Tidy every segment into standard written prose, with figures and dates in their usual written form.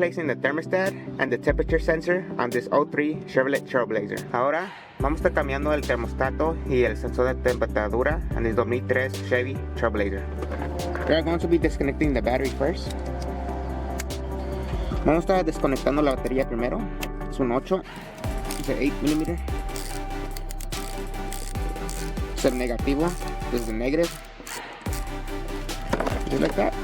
replacing the thermostat and the temperature sensor on this 03 Chevrolet Trailblazer. Ahora vamos a estar cambiando el termostato y el sensor de temperatura en el 2003 Chevy Trailblazer. We are going to be disconnecting the battery first. Vamos a estar desconectando la batería primero. Es un 8, es el 8mm. Es el negativo, this is the negative. Just like that.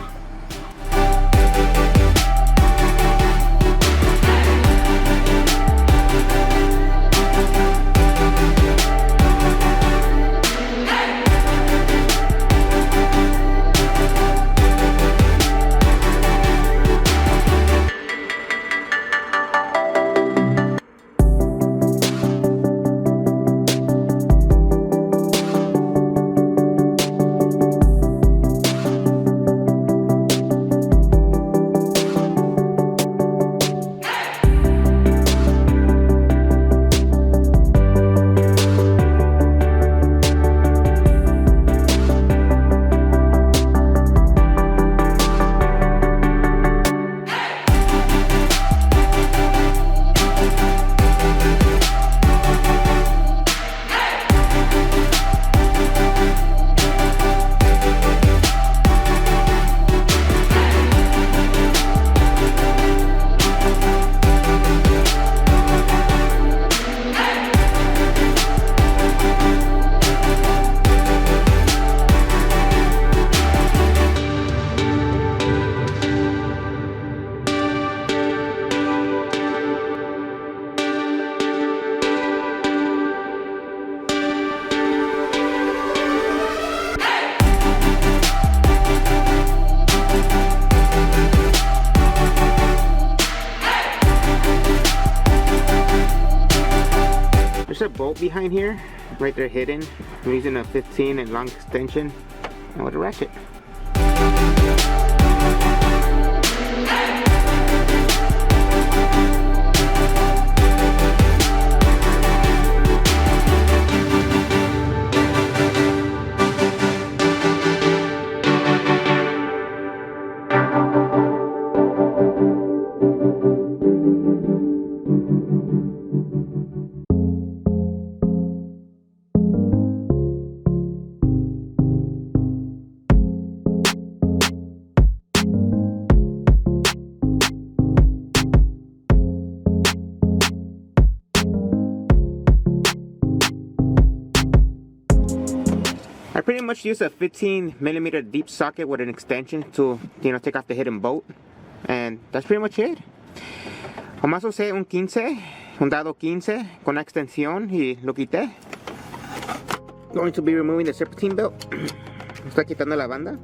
There's a bolt behind here, right there hidden. I'm using a 15 and long extension and with a ratchet. I pretty much use a 15mm deep socket with an extension to, take off the hidden bolt, and that's pretty much it. Nomás usé un 15, un dado 15 con la extensión y lo quité. Going to be removing the serpentine belt. Estoy quitando la banda.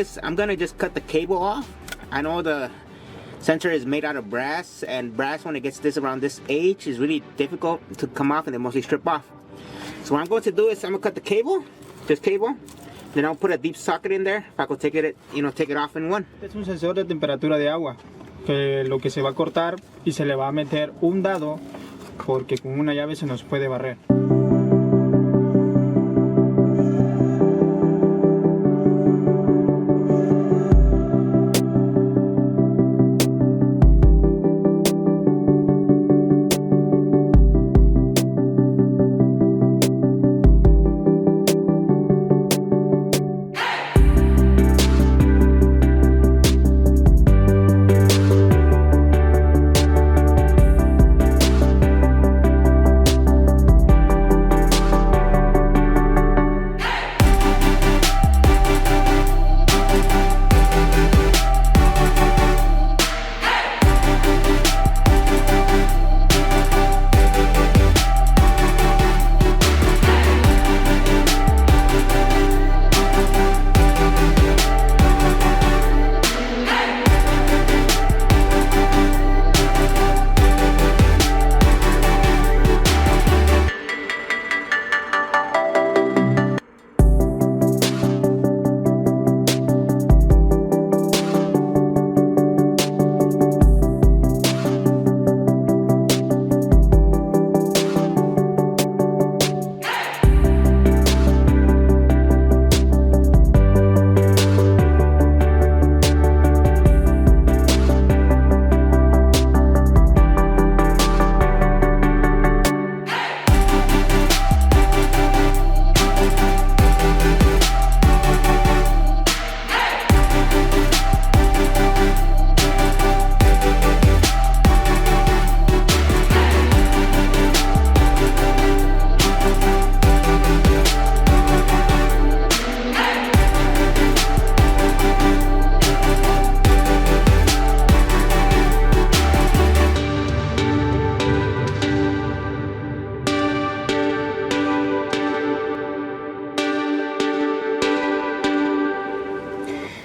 is I'm gonna just cut the cable off. I know the sensor is made out of brass, and brass when it gets this around this age is really difficult to come off, and they mostly strip off. So what I'm going to do is I'm gonna cut the cable, this cable, then I'll put a deep socket in there. I could take it, take it off in one. Es un sensor de temperatura de agua, que lo que se va a cortar y se le va a meter un dado, porque con una llave se nos puede barrer.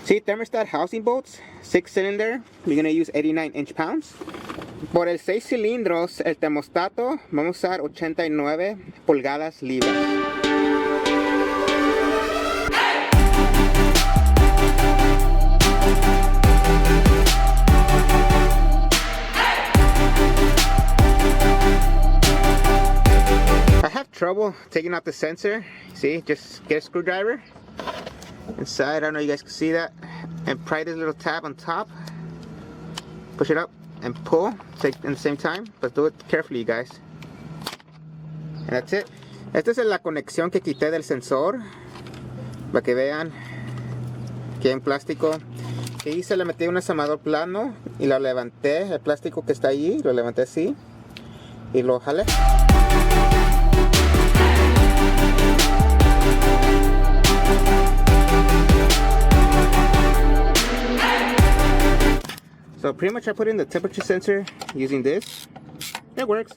See, thermostat housing bolts, 6-cylinder, you're gonna use 89 inch-pounds. Por el 6 cilindros, el termostato, vamos a usar 89 pulgadas libras. I have trouble taking out the sensor. See, just get a screwdriver inside. I don't know if you guys can see that, and pry this little tab on top, push it up and pull at the same time, but do it carefully, you guys. And that's it. Esta es la conexión que quité del sensor para que vean que en plástico que hice. Le metí un asamador plano y lo levanté, el plástico que está allí lo levanté así y lo jalé. So pretty much I put in the temperature sensor using this. It works.